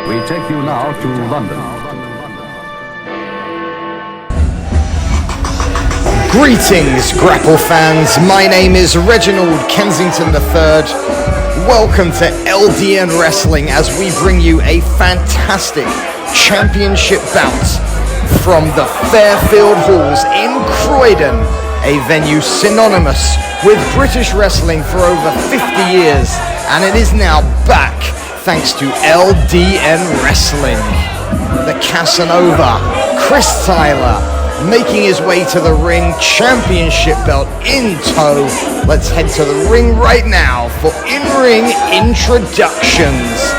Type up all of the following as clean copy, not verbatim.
We take you now to London. Greetings, Grapple fans. My name is Reginald Kensington III. Welcome to LDN Wrestling as we bring you a fantastic championship bout from the Fairfield Halls in Croydon, a venue synonymous with British wrestling for over 50 years, and it is now back thanks to LDN Wrestling. The Casanova, Chris Tyler, making his way to the ring, championship belt in tow. Let's head to the ring right now for in-ring introductions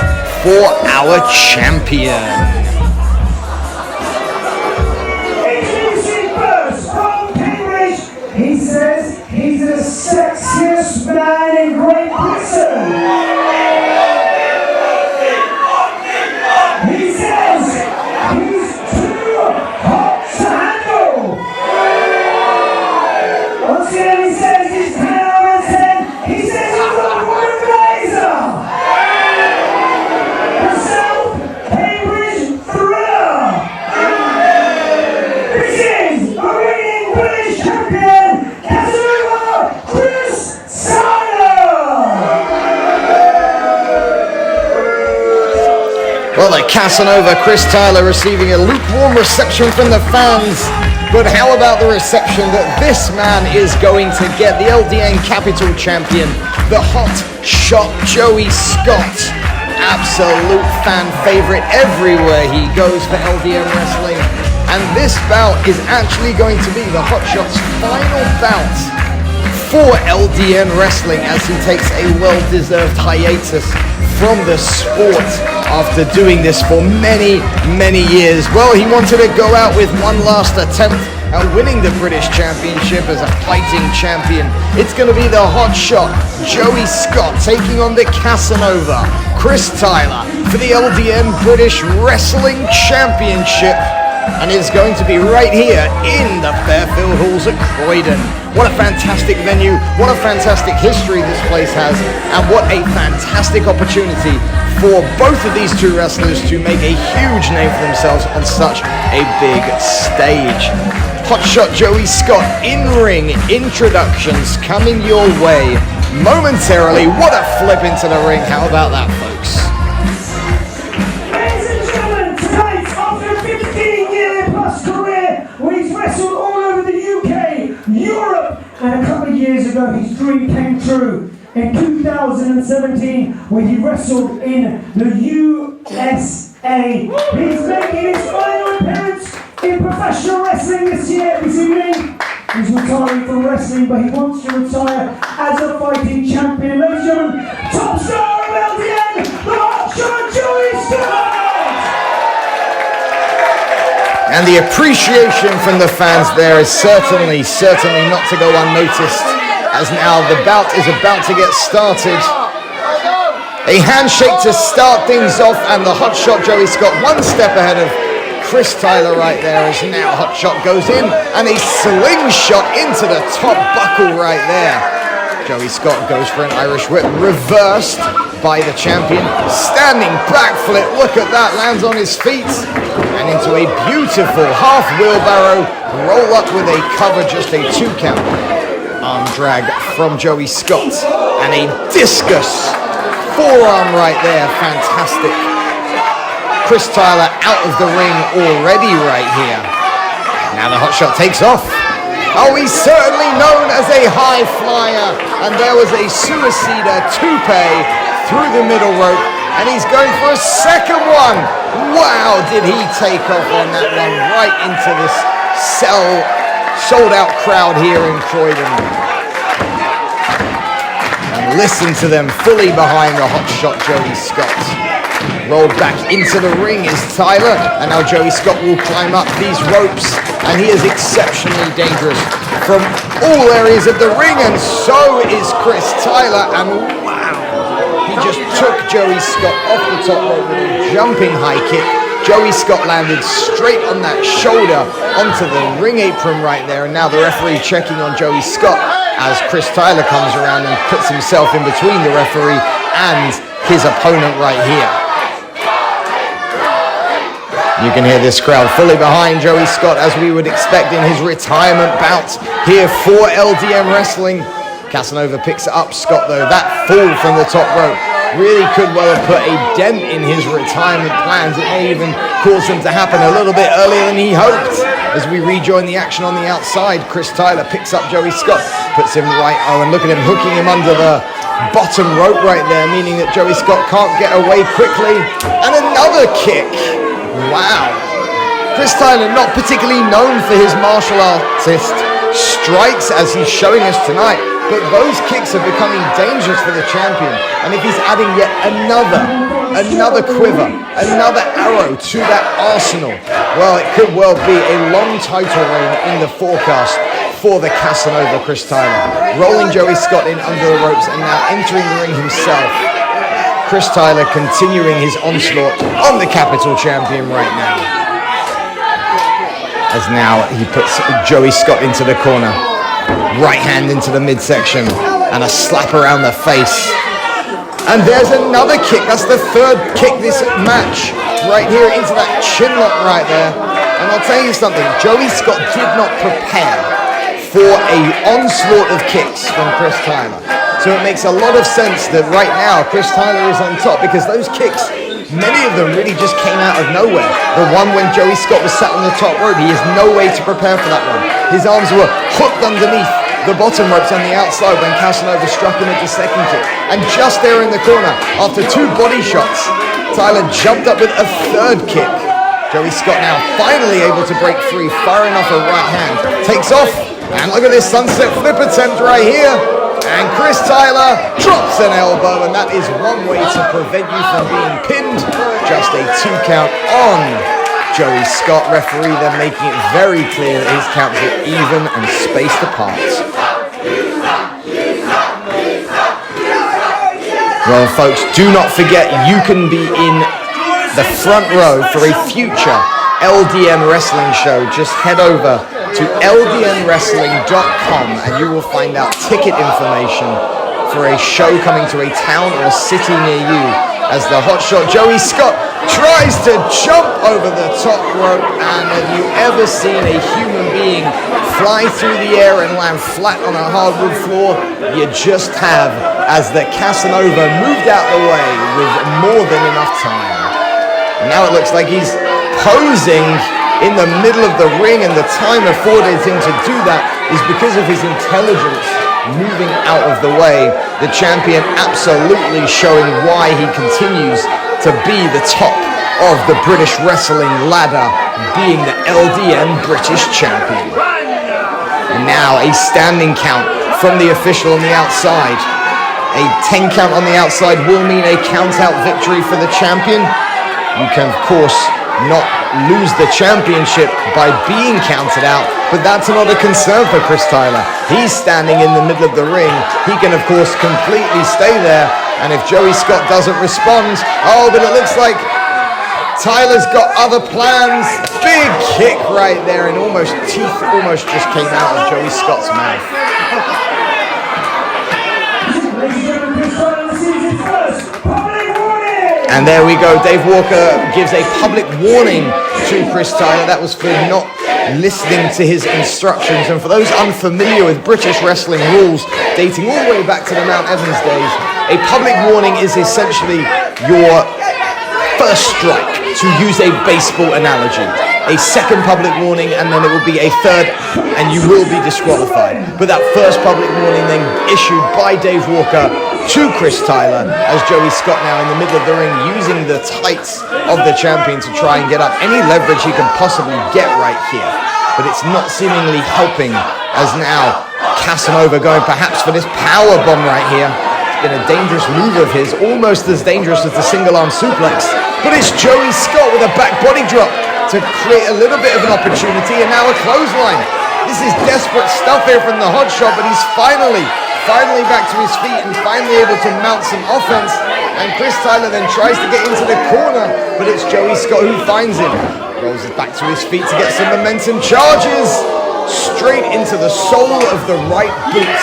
for our champion. Introducing first from Cambridge, he says he's the sexiest man in Great Britain. He says he's too hot to handle. Once again, he says he's 10 out of 10. He says he's got a womanizer. The South Cambridge Thriller. This is a reigning British champion, Casanova Chris Tyler. Well, the Casanova Chris Tyler receiving a lukewarm reception from the fans. But how about the reception that this man is going to get? The LDN Capital Champion, the hot shot Joey Scott. Absolute fan favorite everywhere he goes for LDN Wrestling. And this bout is actually going to be the hot shot's final bout for LDN Wrestling as he takes a well-deserved hiatus from the sport after doing this for many, many years. Well, he wanted to go out with one last attempt at winning the British Championship as a fighting champion. It's going to be the hot shot Joey Scott taking on the Casanova Chris Tyler for the LDN British Wrestling Championship. And it's going to be right here in the Fairfield Halls at Croydon. What a fantastic venue, what a fantastic history this place has, and what a fantastic opportunity for both of these two wrestlers to make a huge name for themselves on such a big stage. Hotshot Joey Scott in-ring introductions coming your way momentarily. What a flip into the ring, how about that, folks? Ladies and gentlemen, tonight, after a 15-year-plus career, where he's wrestled all over the UK, Europe, and a couple of years ago his dream came true in 2017 when he wrestled in the USA. He's making his final appearance in professional wrestling this evening. He's retiring from wrestling, but he wants to retire as a fighting champion. Ladies and gentlemen, top star of LDN, the Hotshot Joey Scott! And the appreciation from the fans there is certainly not to go unnoticed, as now the bout is about to get started. A handshake to start things off, and the Hotshot Joey Scott one step ahead of Chris Tyler right there, as now Hotshot goes in, and a slingshot into the top buckle right there. Joey Scott goes for an Irish whip, reversed by the champion. Standing backflip, look at that, lands on his feet. And into a beautiful half wheelbarrow roll up with a cover, just a 2 count. Arm drag from Joey Scott. And a discus forearm right there, fantastic. Chris Tyler out of the ring already right here. Now the Hotshot takes off. Oh, he's certainly known as a high flyer. And there was a suicider toupee through the middle rope. And he's going for a second one. Wow, did he take off on that one right into this sold out crowd here in Croydon. And listen to them fully behind the Hotshot Joey Scott. Rolled back into the ring is Tyler, and now Joey Scott will climb up these ropes, and he is exceptionally dangerous from all areas of the ring, and so is Chris Tyler, and wow, he just took Joey Scott off the top rope with a jumping high kick. Joey Scott landed straight on that shoulder onto the ring apron right there, and now the referee checking on Joey Scott as Chris Tyler comes around and puts himself in between the referee and his opponent right here. You can hear this crowd fully behind Joey Scott, as we would expect in his retirement bout here for LDN Wrestling. Casanova picks it up. Scott, though, that fall from the top rope really could well have put a dent in his retirement plans. It may even cause them to happen a little bit earlier than he hoped. As we rejoin the action on the outside, Chris Tyler picks up Joey Scott, puts him right, and look at him hooking him under the bottom rope right there, meaning that Joey Scott can't get away quickly. And another kick. Wow. Chris Tyler, not particularly known for his martial artist strikes as he's showing us tonight, but those kicks are becoming dangerous for the champion. And if he's adding yet another quiver, another arrow to that arsenal, well, it could well be a long title reign in the forecast for the Casanova Chris Tyler. Rolling Joey Scott in under the ropes and now entering the ring himself. Chris Tyler continuing his onslaught on the Capital Champion right now. As now he puts Joey Scott into the corner. Right hand into the midsection and a slap around the face. And there's another kick. That's the third kick this match. Right here into that chin lock right there. And I'll tell you something, Joey Scott did not prepare for a onslaught of kicks from Chris Tyler. So it makes a lot of sense that right now Chris Tyler is on top, because those kicks, many of them really just came out of nowhere. The one when Joey Scott was sat on the top rope, he has no way to prepare for that one. His arms were hooked underneath the bottom ropes on the outside when Casanova struck him with the second kick. And just there in the corner, after two body shots, Tyler jumped up with a third kick. Joey Scott now finally able to break free, firing off a right hand. Takes off, and look at this sunset flip attempt right here. And Chris Tyler drops an elbow, and that is one way to prevent you from being pinned. Just a 2 count on Joey Scott. Referee then making it very clear that his counts are even and spaced apart. Well, folks, do not forget you can be in the front row for a future LDN wrestling show. Just head over to ldnwrestling.com and you will find out ticket information for a show coming to a town or city near you, as the hotshot Joey Scott tries to jump over the top rope. And have you ever seen a human being fly through the air and land flat on a hardwood floor? You just have, as the Casanova moved out the way with more than enough time. And now it looks like he's posing in the middle of the ring, and the time afforded him to do that is because of his intelligence moving out of the way. The champion absolutely showing why he continues to be the top of the British wrestling ladder, being the LDN British champion. And now a standing count from the official on the outside. A 10 count on the outside will mean a count out victory for the champion. You can, of course, not lose the championship by being counted out, but that's not a concern for Chris Tyler. He's standing in the middle of the ring. He can, of course, completely stay there, and if Joey Scott doesn't respond, oh, but it looks like Tyler's got other plans. Big kick right there, and teeth almost just came out of Joey Scott's mouth. And there we go. Dave Walker gives a public warning to Chris Tyler. That was for not listening to his instructions. And for those unfamiliar with British wrestling rules dating all the way back to the Mount Evans days, a public warning is essentially your first strike, to use a baseball analogy. A second public warning, and then it will be a third, and you will be disqualified. But that first public warning then issued by Dave Walker to Chris Tyler, as Joey Scott now in the middle of the ring, using the tights of the champion to try and get up any leverage he can possibly get right here. But it's not seemingly helping, as now Casanova going perhaps for this power bomb right here. It's been a dangerous move of his, almost as dangerous as the single arm suplex. But it's Joey Scott with a back body drop to create a little bit of an opportunity, and now a clothesline. This is desperate stuff here from the hotshot, but he's finally back to his feet and finally able to mount some offense. And Chris Tyler then tries to get into the corner, but it's Joey Scott who finds him. Rolls it back to his feet to get some momentum. Charges straight into the sole of the right boot.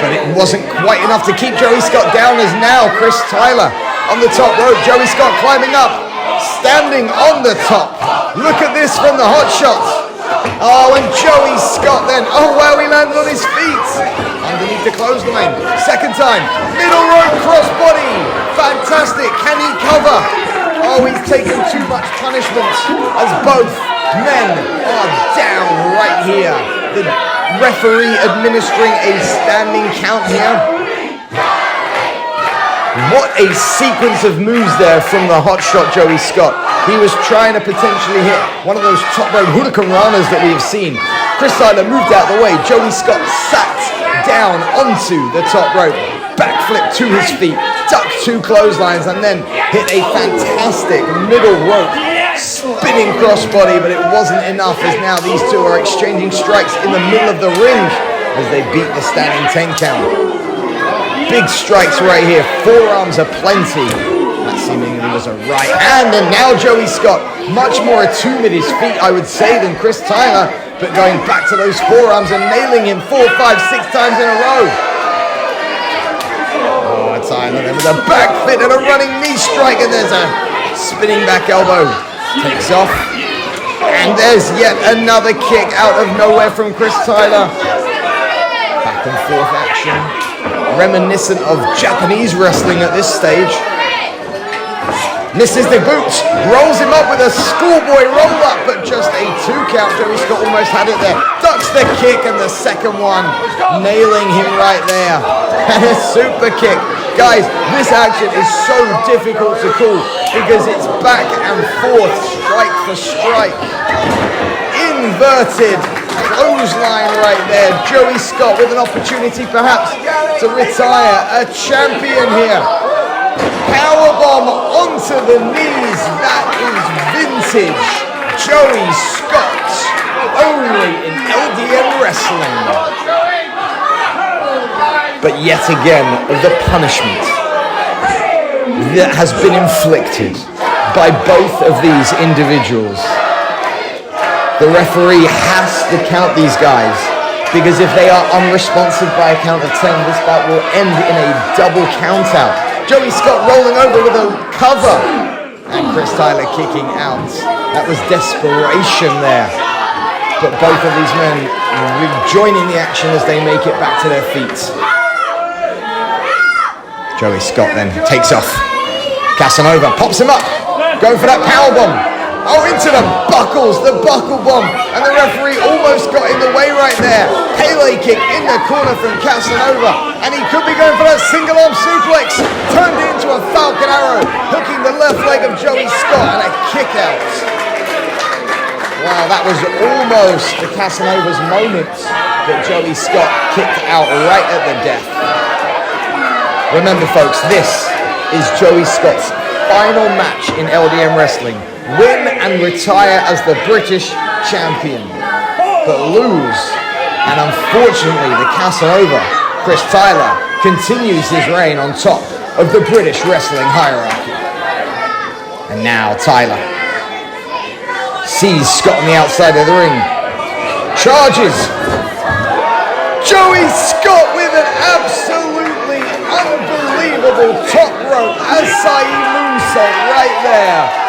But it wasn't quite enough to keep Joey Scott down, as now Chris Tyler on the top rope. Joey Scott climbing up. standing on the top. Look at this from the hot shots. Oh, and Joey Scott then. Oh, wow, he landed on his feet. Underneath the clothesline. Second time. Middle rope crossbody. Fantastic. Can he cover? Oh, he's taken too much punishment as both men are down right here. The referee administering a standing count here. What a sequence of moves there from the hotshot Joey Scott. He was trying to potentially hit one of those top rope hurricane ranas that we have seen. Chris Tyler moved out of the way. Joey Scott sat down onto the top rope, backflip to his feet, ducked 2 clotheslines, and then hit a fantastic middle rope spinning crossbody, but it wasn't enough as now these two are exchanging strikes in the middle of the ring as they beat the standing 10 count. Big strikes right here, forearms aplenty. That seemingly was a right hand, and now Joey Scott, much more attuned at his feet, I would say, than Chris Tyler, but going back to those forearms and nailing him 4, 5, 6 times in a row. Oh, Tyler then with a back fit and a running knee strike, and there's a spinning back elbow. Takes off, and there's yet another kick out of nowhere from Chris Tyler. Back and forth action, reminiscent of Japanese wrestling at this stage. Misses the boot, rolls him up with a schoolboy roll up, but just a 2 count. Joey Scott almost had it there. Ducks the kick, and the second one, nailing him right there. And a super kick. Guys, this action is so difficult to call because it's back and forth, strike for strike. Inverted clothesline right there. Joey Scott with an opportunity perhaps to retire a champion here. Powerbomb onto the knees. That is vintage Joey Scott, only in LDN wrestling. But yet again, the punishment that has been inflicted by both of these individuals. The referee has to count these guys, because if they are unresponsive by a count of 10, this bout will end in a double count out. Joey Scott rolling over with a cover, and Chris Tyler kicking out. That was desperation there. But both of these men rejoining the action as they make it back to their feet. Joey Scott then takes off. Casanova pops him up, going for that powerbomb. Oh, into the buckle bomb, and the referee almost got in the way right there. Pele kick in the corner from Casanova, and he could be going for that single arm suplex. Turned it into a Falcon Arrow, hooking the left leg of Joey Scott, and a kick out. Wow, that was almost the Casanova's moment, but Joey Scott kicked out right at the death. Remember, folks, this is Joey Scott's final match in LDN wrestling. Win and retire as the British champion, but lose. And unfortunately, the Casanova, Chris Tyler, continues his reign on top of the British wrestling hierarchy. And now Tyler sees Scott on the outside of the ring. Charges. Joey Scott with an absolutely unbelievable top rope Asai moonsault right there.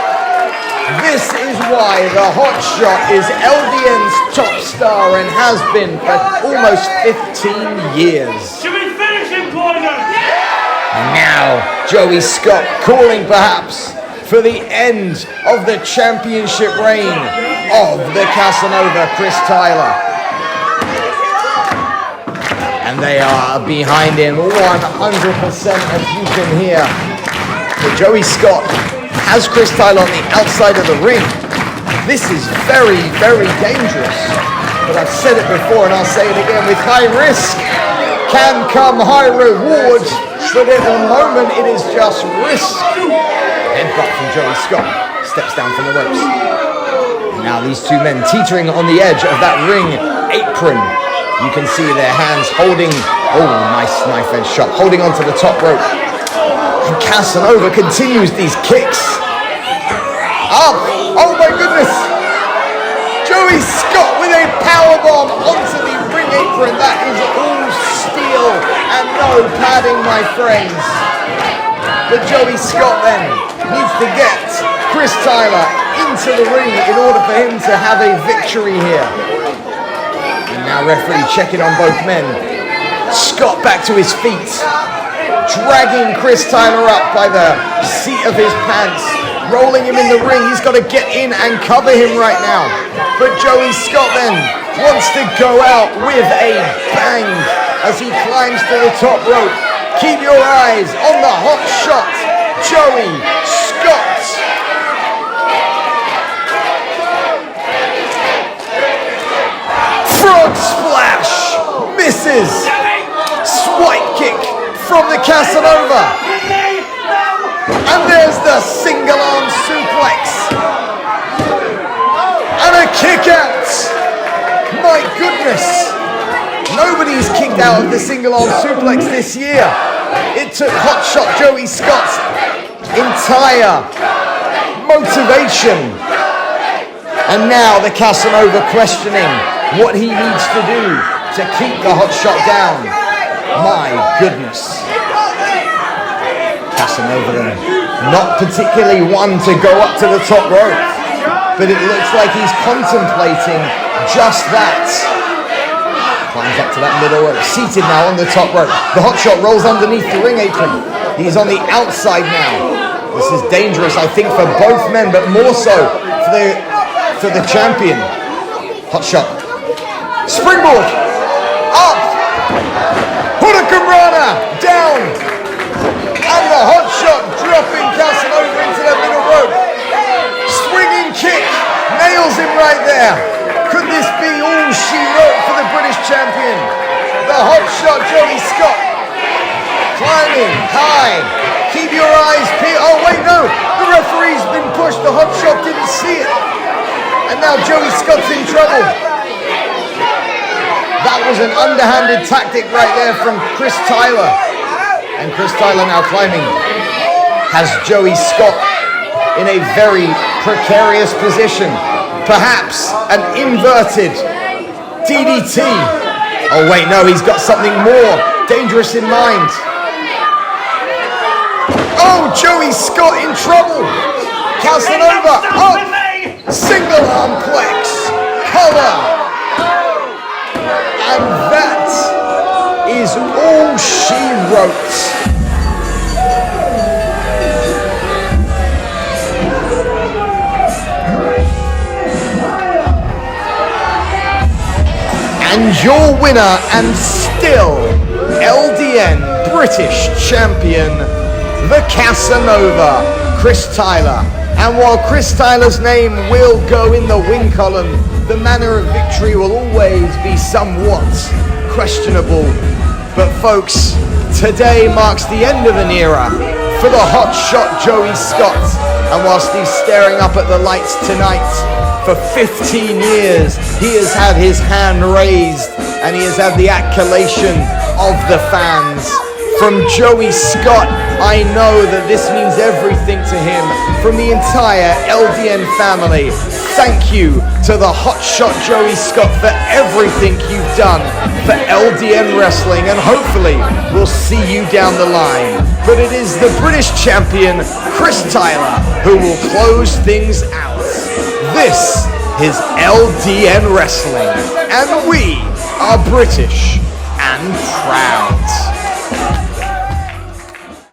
This is why the Hotshot is LDN's top star and has been for almost 15 years. Should we finish him, partner? And now Joey Scott calling perhaps for the end of the championship reign of the Casanova Chris Tyler. And they are behind him 100%, as you can hear. But Joey Scott has Chris Tyler on the outside of the ring. This is very, very dangerous. But I've said it before and I'll say it again, with high risk can come high reward. But at the moment it is just risk. Headbutt from Joey Scott. Steps down from the ropes. And now these two men teetering on the edge of that ring apron. You can see their hands holding, oh, nice knife edge shot, holding onto the top rope. And Casanova continues these kicks. Up! Oh my goodness! Joey Scott with a powerbomb onto the ring apron. That is all steel and no padding, my friends. But Joey Scott then needs to get Chris Tyler into the ring in order for him to have a victory here. And now referee checking on both men. Scott back to his feet, dragging Chris Tyler up by the seat of his pants, rolling him in the ring. He's got to get in and cover him right now. But Joey Scott then wants to go out with a bang as he climbs to the top rope. Keep your eyes on the hot shot, Joey Scott. Frog splash, misses. Swipe kick from the Casanova. And there's the single arm suplex. And a kick out. My goodness. Nobody's kicked out of the single arm suplex this year. It took Hotshot Joey Scott's entire motivation. And now the Casanova questioning what he needs to do to keep the Hotshot down. My goodness. Casanova then, not particularly one to go up to the top rope, but it looks like he's contemplating just that. Climbs up to that middle rope, seated now on the top rope. The Hotshot rolls underneath the ring apron. He's on the outside now. This is dangerous, I think, for both men, but more so for the champion. Hotshot. Springboard. Up. Hurricanrana down, and the Hotshot dropping Casanova into the middle rope. Swinging kick, nails him right there. Could this be all she wrote for the British champion? The Hotshot Joey Scott climbing high. Keep your eyes peeled. Oh wait, no, the referee's been pushed. The Hotshot didn't see it, and now Joey Scott's in trouble. That was an underhanded tactic right there from Chris Tyler. And Chris Tyler now climbing has Joey Scott in a very precarious position. Perhaps an inverted DDT. Oh wait, no, he's got something more dangerous in mind. Oh, Joey Scott in trouble. Casanova up. Single arm plex. Collar. And that is all she wrote. And your winner and still LDN British champion, the Casanova, Chris Tyler. And while Chris Tyler's name will go in the win column, the manner of victory will always be somewhat questionable. But folks, today marks the end of an era for the Hotshot Joey Scott. And whilst he's staring up at the lights tonight, for 15 years, he has had his hand raised and he has had the accolation of the fans. From Joey Scott, I know that this means everything to him. From the entire LDN family, thank you to the Hotshot Joey Scott for everything you've done for LDN Wrestling, and hopefully we'll see you down the line. But it is the British champion, Chris Tyler, who will close things out. This is LDN Wrestling, and we are British and proud.